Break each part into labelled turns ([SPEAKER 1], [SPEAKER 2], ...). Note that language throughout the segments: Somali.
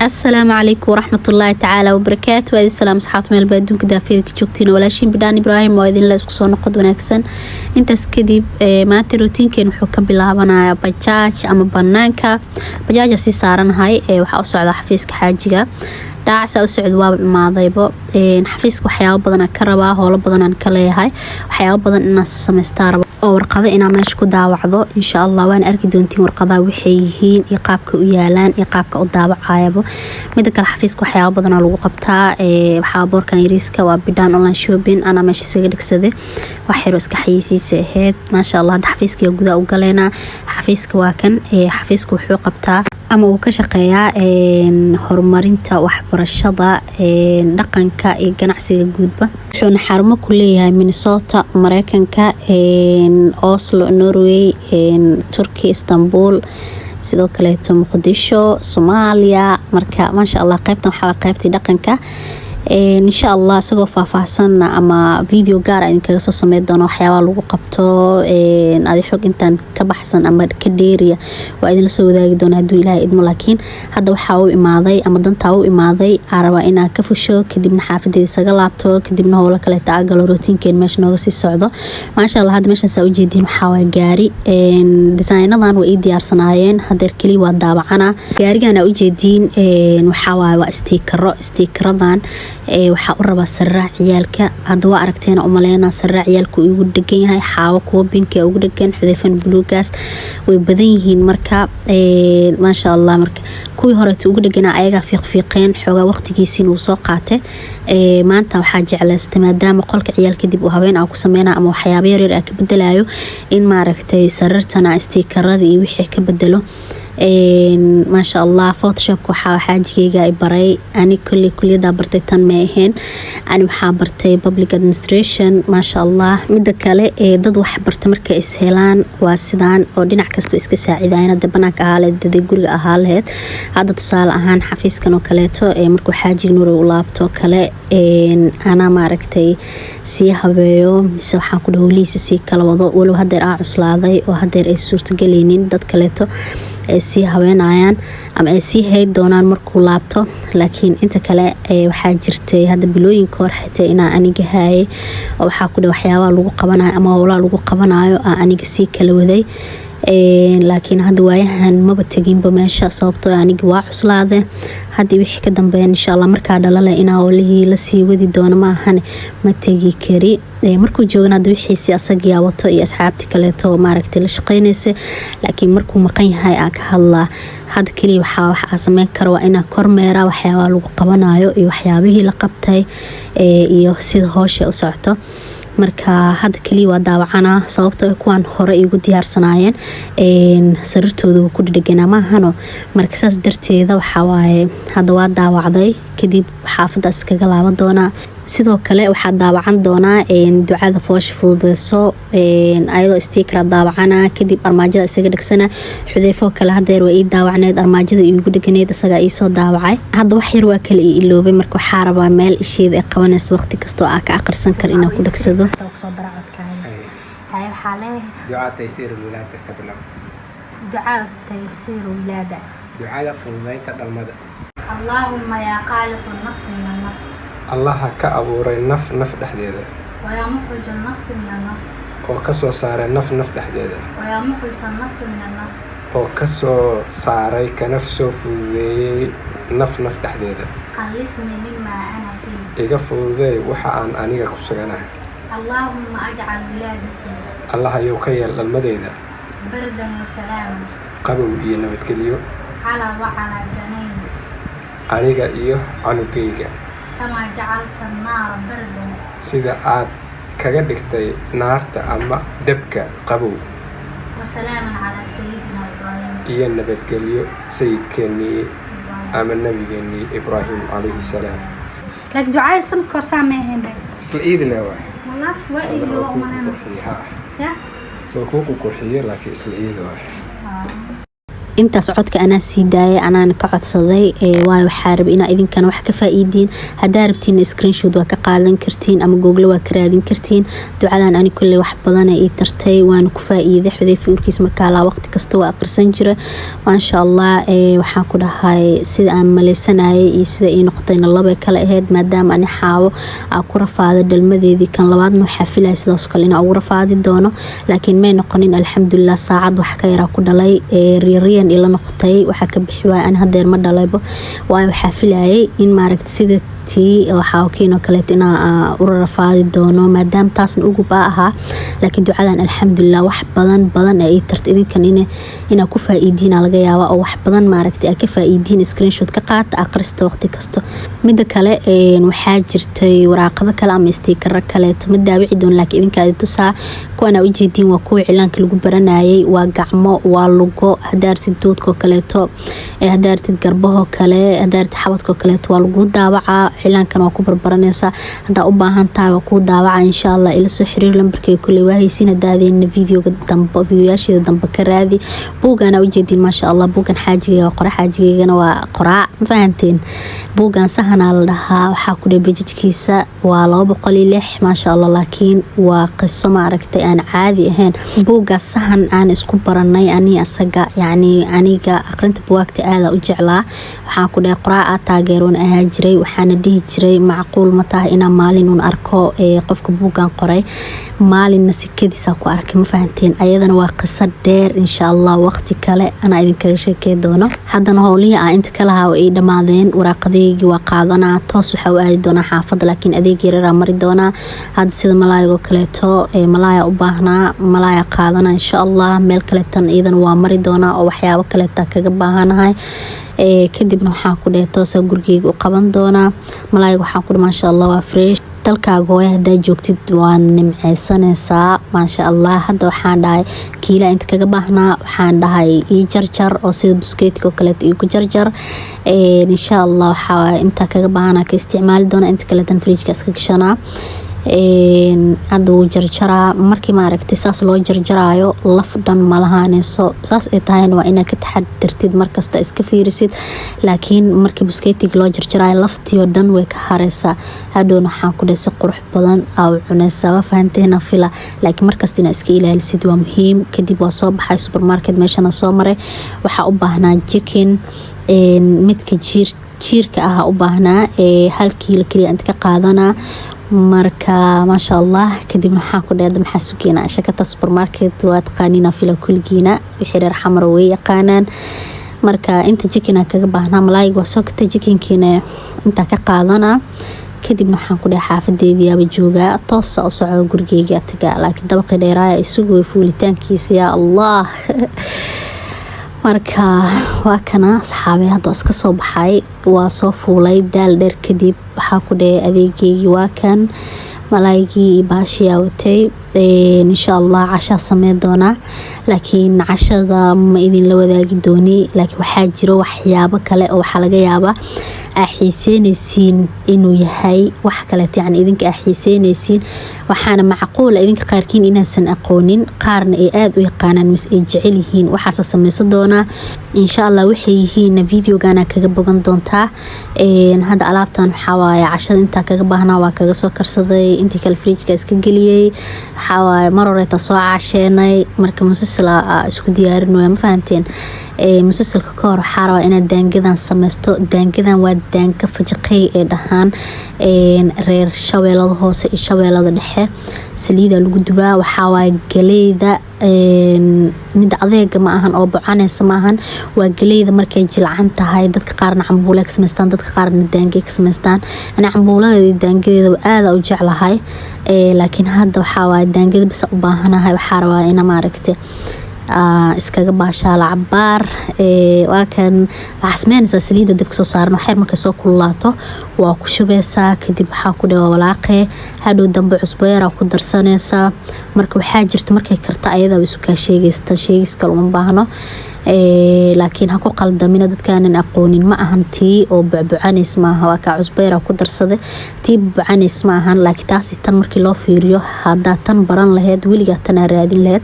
[SPEAKER 1] السلام عليكم ورحمة الله تعالى وبركاته. وهذه السلام صحات من البادون كده في جوجتين ولا شيء بدان إبراهيم وإذن الله يسكسون نقد ونكسن أنت سكدي ما تروتين كان حكم بالله بنا بجاج أما بنانك بجاج سيسارن هاي وحأصع على حفيزك حاجة داعس أو سعد واب ما ضيبه حفيزك وحياة بدنا كربا هو بدنا نكلي هاي وحياة بدنا الناس سمستار ورقضاء إنا ماشي ku daawacdo insha Allah waan arki doontiin warqadaha waxay yihiin iyo qaabka u yaalaan iyo qaabka u daawacayabo mid kale xafiiska waxyaabo badan lagu qabtaa waxa boorkan yariiska waa bidaan online shopping ana meesha isaga dhigsaday wax yar iska xayisiisa aheyd ma sha Allah xafiiska gudaha u galeena xafiiska waa kan xafiiska wuxuu qabtaa ama uu ka shaqeeyaa horumarinta waxbarashada dhaqanka iyo ganacsiga guudba wuxuuna xarumo ku leeyahay Minnesota Mareykanka Oslo Norway Turkey Istanbul sidoo kale Muqdisho Soomaaliya marka ma sha Allah qaybtan waxa qaybtii dhaqanka إن شاء الله سوف فافحصنا أما فيديو قارئ إن كذا سميت دونه حيوان لو قبته هذه حق إنت كبحثن أما كديرية وإذا لسوا ذا يدون هدو إلى إدم لكن هذا وحاو إماضي أما دنتاو إماضي عروا إنا كفشو كدبنا حافظي سجلابتو كدبنا هو لك لتعجل روتين كين مش نوصي الصعدة ما شاء الله هذا مش نسوي جديد محاول جاري ديزاين ضان وإيدي أرسناين هذا الكلي والدابعنا جاري أنا وجدين وحاول واستيكر ضان waxa u raba saraac ciyaalka hadda waa aragteen oo maleena saraac ciyaalku ugu dhagan yahay xaawo kuwa binka ugu dhagan xudayfan buluugaas way badan yihiin marka ma sha Allah marka kuwii hore ugu dhagan ayaga fiiqeen xoga waqtigiisii uu soo qaatay maanta waxa jeclaystay maadaama qolka ciyaalka dib u haween aan ku sameeyna ama waxyaabo yar yar ka bedelayo in ma aragtay sarartana istiikarada iyo wixii ka bedelo ما شاء الله فوتوشوب وحاجيجا إبراي أنا كل ده برتيتان ماهن أنا محابرتي public administration ما شاء الله مدة كله ضد وحبرت مركز إسهلان واسدان ودينا عكستو إسك ساعدين دبنا كهالة ددي جوري أهالهات هذا تصال أهان حفيز كانوا كلاتو مركو حاجي نور ولابتو كله أنا ما ركتي سيها بيوم سبحان كده وليس سي كلا وضوء ولو هدر أعصلاذي وهدر السورة جلينين ضد كلاتو سي هوينayaan ama ay si hay doonaan markuu laabto laakiin inta kale waxa jirtay hada bilooyinka hor xitaa ina aniga haay waxa ku waxyaabo lagu qabanayo ama hawla lagu qabanayo aniga si kala waday laakiin hada waayahan maba taginba meesha sababtoo aniga waa cuslaade hadii wixii ka dambeeyay insha Allah marka dhalala ina walihi la sii wadi doono ma ahan ma tagi kari markuu joogna wixii asagiya wato iyo asxaabti kale to maaragtay la shaqeynaysa laakiin markuu maqan yahay ka hadla hada kaliya waxa sameyn karo waa ina kormeera waxyaabo lagu qabanayo iyo waxyaabihii la qabtay iyo sida hawsha u socoto marka hada kaliya waa daawacana sababtoo kuwan hore igu diyaarsanaayeen sarartoodu ku dhigana ma ahano marka saas darteeda waxa waaye hada waa daawacday kadib xaafada iskaga laaban doona sidoo kale waxa daawacan doona ducada foosh fududeyso ayadoo sticker daawacana kadib armaajada isaga dhigsana xudayfo kale hadeer way daawacneed armaajada igu dhiganeed isaga ay soo daawacay hada wax yar waa kale iloobay marka waxa rabaa meel isheeda ay qabanayso waqti kasto ka aqrisan kar inaa ku dhigsado soo daracadkaaga hay waxa leh
[SPEAKER 2] ducaa taysiir wilaada ka bilaw
[SPEAKER 1] ducaa taysiir wilaada
[SPEAKER 2] ducada fududeynta dhalmada
[SPEAKER 1] Allahumma ya khaliqu an-nafs min an-nafs
[SPEAKER 2] الله كأبوري نف دحديده
[SPEAKER 1] ويا مخرج النفس من النفس
[SPEAKER 2] وكسو ساري نف دحديده
[SPEAKER 1] ويا مخرج النفس من النفس
[SPEAKER 2] وكسو ساري كنفسه فوذي نف دحديده
[SPEAKER 1] قلصني مما أنا فيه
[SPEAKER 2] إيقا فوذي وحا أنيقا كسوغانا
[SPEAKER 1] اللهم أجعل ولادتي
[SPEAKER 2] الله يوكيل المدينة
[SPEAKER 1] بردا وسلاما
[SPEAKER 2] قبو إيه نبتكليو
[SPEAKER 1] على وعلى جنين
[SPEAKER 2] أنيقا إيه عنوكيقا
[SPEAKER 1] كما جعلت النار بردا
[SPEAKER 2] سيدا عاد كغدكتي نارتا أما دبكا قبو
[SPEAKER 1] وسلاما على سيدنا إبراهيم
[SPEAKER 2] إيه نبتكليو سيد كني أما النبي كني إبراهيم عليه السلام
[SPEAKER 1] لك دعاء السمت كورسا ماهن بي
[SPEAKER 2] أصل إيد لا واحد
[SPEAKER 1] والله وإيد لو أمانا يا
[SPEAKER 2] وكوكو قرحية لكن أصل إيد واحد
[SPEAKER 1] intaas codka anaa sii daayay anaana ka codsaday waayo waxaa raba inaa idinkana wax ka faa'iidiin hadaa rabtiin screenshot waa ka qaadan kartiin ama google waa ka raadin kartiin ducadan ani kulli wax badan ay tartay waan ku faa'iiday Xudayfa urkiis markaa la waqti kasta waa aqrisan jira ma sha Allah waxaan ku dhahay sida aan maleysanaayay iyo sida ay noqotayna laba kala ahayd maadaama ani xaawo ku rafaado dhalmadeedii kan labaadna waxa filaay sidaas kale inaa ugu rafaadi doono laakiin may noqonin alxamdulillah saacad wax ka yara ku dhalay riiriyan ila noqotay waxa ka bixi waay aan hadeer ma dhalaybo waayo waxa filaayay in maaragtay sida waxa keeno kale inaa u rafaadi doono maadaama taasna ugu baa ahaa laakiin ducadan alxamdulillah wax badan ay tartay idinkan ina ku faa'iidiin laga yaabo oo wax badan maaragtay ay ka faa'iidiin screenshot ka qaata aqrista waqti kasto mid kale waxa jirtay waraaqada kale ama sticker kale mid daawici doon laakiin idinka ay tusaa kuwana u jeedin waa kuwa cilaanka lagu baranayay waa gacmo waa lugo hadaartid doodko kale hadaartid garbaho kale hadaartid xabadko kale waa lagu daawaca cilaankan waa ku barbaranaysa hadaa u baahan tahay waa ku daawaca insha Allah ila soo xiriir lambarkay kulli waahaysiin hadaadeen videoga dambe videoyaashida dambe ka raadi buugana u jeedin ma sha Allah buugan xaajiga qora xaajigeena waa qora ma fahanteen buugan sahana la dhahaa waxa ku dhibijkiisa waa 206 ma sha Allah laakiin waa qiso ma aragtay aan caadi ahayn buuga sahan aan isku baranay ani asaga yani aniga aqrinta buugta aad u jeclaa waxaan ku dhahay qiraa'ad taageeroon ahaa jiray waxaana dhihi jiray macquul ma tahay inaan maalin un arko qofka buugan qoray maalin sikadiisa ku arkay ma fahanteen ayadana waa qiso dheer insha Allah waqti kale ana idinkaga sheekay doono haddana howlihi aan inta kala haa ay dhamaadeen waraaqadeegi waa qaadanaa toos waxa u aadi doona xaafadda laakiin adeeg yar mari doona hadda sida malaayigo kaleeto malaaya u baahnaa malaaya qaadana insha Allah meel kale tan iidan waa mari doona oo waxyaabo kale kaga baahanahay kadibna waxaan ku dheeto soo gurigeyga u qaban doona malaayga waxaan ku ma sha Allah waa fresh dalkaaga hooyo hadaa joogtid waa nimceysanaysaa ma sha Allah hadda waxaan dhahay kiila inta kaga baahnaa waxaan dhahay ii jarjar oo sida buskeetka kale ii ku jarjar insha Allah waxa inta kaga baahnaa ka isticmaali doona inta kale tan fridge ka iska gashanaa haduu jarjaraa markii ma aragtay saas loo jarjaraayo laf dhan ma lahaanayso saas ay tahay waa inaad ka taxadirtid markasta iska fiirisid laakiin markii buskeetiga loo jarjaraayo laftiyo dhan way ka hareysaa hadhoona waxaan ku dhaysay qurux badan oo cunaysa fahanteena fila laakiin markasta inaad iska ilaalisid waa muhiim kadib waa soo baxay supermarket meeshana soo maray waxa u baahnaa chicken midka jiirka ah u baahnaa 1 kiilo kaliya inta ka qaadanaa marka ma sha Allah kadib waxaan ku dheeday maxaa sugeena shakada supermarket waa taqaanina fila kulgiina wixii reer xamar way yaqaanaan marka inta chicken kaga baahnaa malaayga waa soo katay chickenkiina inta ka qaadana kadibna waxaan ku dhahay xaafadeedii aba jooga toos oo socdo gurigeyga taga laakiin dabaqi dheeraaya isugu fuulitaankiisa ya Allah marka waa kana asxaabay hadda iska soo baxay waa soo fuulay daal dheer kadib waxa ku dhahay adeegaygi waa kan malaaygi baashiya watay insha Allah casha sameey doona laakiin cashada ma idin la wadaagi dooni laakiin waxa jiro waxyaabo kale oo waxa laga yaabaa xiiseynaysiin inuu yahay wax kale yani idinka xiiseynaysiin waxaana macquul idinka qaarkiin inaasan aqoonin qaarna ay aad u yaqaanaan mis ay jecel yihiin waxa sameeysan doona insha Allah waxay yihiin videogana kaga bogan doontaa hadda alaabtan waxa waaye cashada inta kaga baahnaa waa kaga soo karsaday intii kale fridge ka iska galiyay waxa waaye mar hore ta soo caasheenay marka musalsala isku diyaarinay ma fahanteen musalsalka ka hor waxa rabaa inaad daangadan sameysto daangadan waa daanka fajaqay ee dhahaan reer shabeelada hoose iyo shabeelada dhexe saliida lagu dubaa waxa waaye galeyda mid adeega ma ahan oo bocanaysa ma ahan waa galeyda markay jilcan tahay dadka qaarna cambuule ka sameystaan dadka qaarna daange ka sameystaan ana cambuulada daangadeeda aad u jeclahay laakiin hadda waxa waaye daangada bis u baahanahay waxa rabaa ina ma aragtay iskaga baashaala cabaar waa kan waxsmeynaysa saliida dabka soo saaran waxyar markay soo kululaato waa ku shubeysaa kadib waxa ku dhaw walaaqe hadhow dambe cusbo yar ku darsanaysa marka waxa jirta markay karta ayada isu ka sheegaysta sheegis kale uma baahno laakiin ha ku qaldamina dadkaanan aqoonin ma ahan tii oo bucbucaneys ma aha waa ka cusbo yar ku darsaday tii bucbucaneys ma ahan laakiin taasi tan markii loo fiiriyo hadaa tan baran lahayd wiliga tan raadin lahayd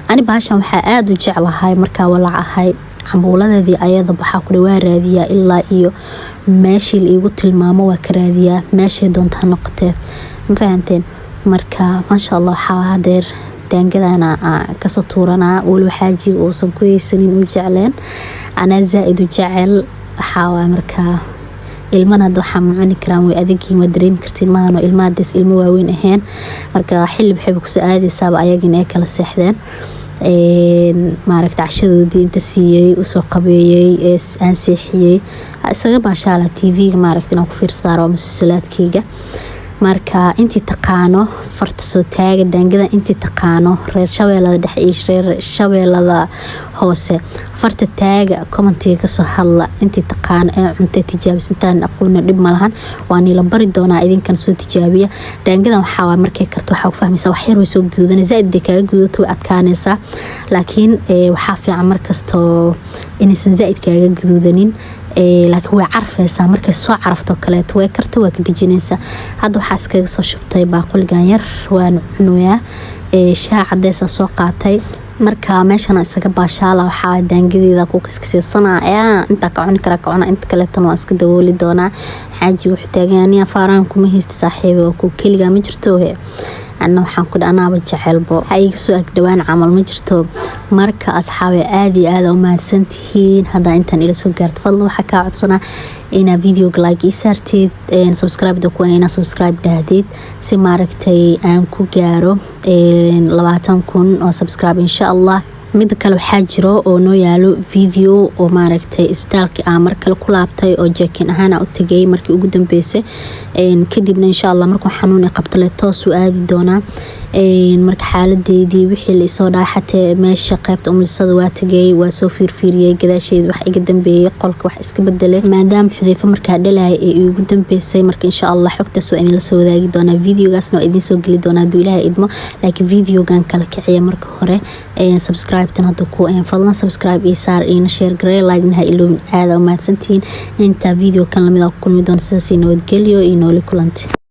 [SPEAKER 1] ani baashan waxa aad u jeclahay marka walaacahay cambuuladeedii ayada waxaa ku dhawaa raadiyaa ilaa iyo meeshii la igu tilmaamo waa ka raadiyaa meeshay doonta ha noqotee ma fahanteen marka maasha Allah waxaa hadeer daangadana kasoo tuuranaa wali xaajiga uusan ku haysanin u jecleen ana zaaid u jecel waxaa marka ilmana waxa macni karaan way adeegin waa dareemi kartiin maano ilmaadaas ilmo waaweyn ahayn marka xilib xib ku soo aadaysaaba ayagina ay kala seexdeen maaragta cashadoodii inta siiyay u soo qabeeyay aan seexiyay isaga baashaala TV-ga maaragta inaan ku fiirsado musalsalaadkayga marka intii taqaano farta soo taaga daangada intii taqaano reer shabeelada dhexe iyo reer shabeelada hoose farta taaga commentiga ka soo hadla intii taqaano ee cunta tijaabisantaan aqoon dhib malahan waan ila bari doonaa idinkan soo tijaabiya daangada waxa markay karto waxa ku fahmaysaa wax yar way soo gududanaysaa zaaid kaaga gudato way adkaanaysaa laakiin waxa fiican markasto inaysan zaaid kaaga gududanin laakiin way carfaysaa markay soo carafto kale way karto waa ka dejinaysaa hadda waxa iskaga soo shubtay baaqulgan yar waan cunayaa shaah cadeys soo qaatay marka meeshan isaga baashaala waxa daangadeeda ku kaskasaysanaa inta ka cuni kara ka cuna inta kale tan waa iska dawooli doona xaaji wuxuu taagan faaraan kuma haysto saaxiibo ku kaliya ma jirto ana waxaan ku dhanaaba jaceelbo hayga soo ag dhawaan camal ma jirto marka asxaabe aad iyo aad u mahadsantihiin hada intan ila soo gaarto fadlan waxa ka codsanaa ina video like isartid subscribe da ku ina subscribe daadid si maaragtay aan ku gaaro 20,000 oo subscribe insha Allah mid kale waxa jiro oo noo yaalo video oo maaragtay isbitaalka aan markale ku laabtay oo jeekin ahaan u tagay markii ugu dambeysay kadibna insha Allah markuu xanuun qabto toos u aadi doona marka xaaladeedii wixii la soo dhaaxatay meesha qaybta umlisada waa tagay waa soo fiirfiiriyay gadaasheed wax iga dambeeyay qolka wax iska bedelay maadaama Xudeyfa marka dhalay ee ugu dambeysay marka insha Allah xogtaas waa in la soo wadaagi doona videogaasna waa idin soo gali doona Ilaahay idmo laakiin videogan kala kiciya marka hore subscribe tan hada ku fadlan subscribe iyo saar iyo share garee like naha iloo aad u mahadsantiin inta video kan lamida ku kulmi doona sidaas nabadgelyo iyo nooli kulanti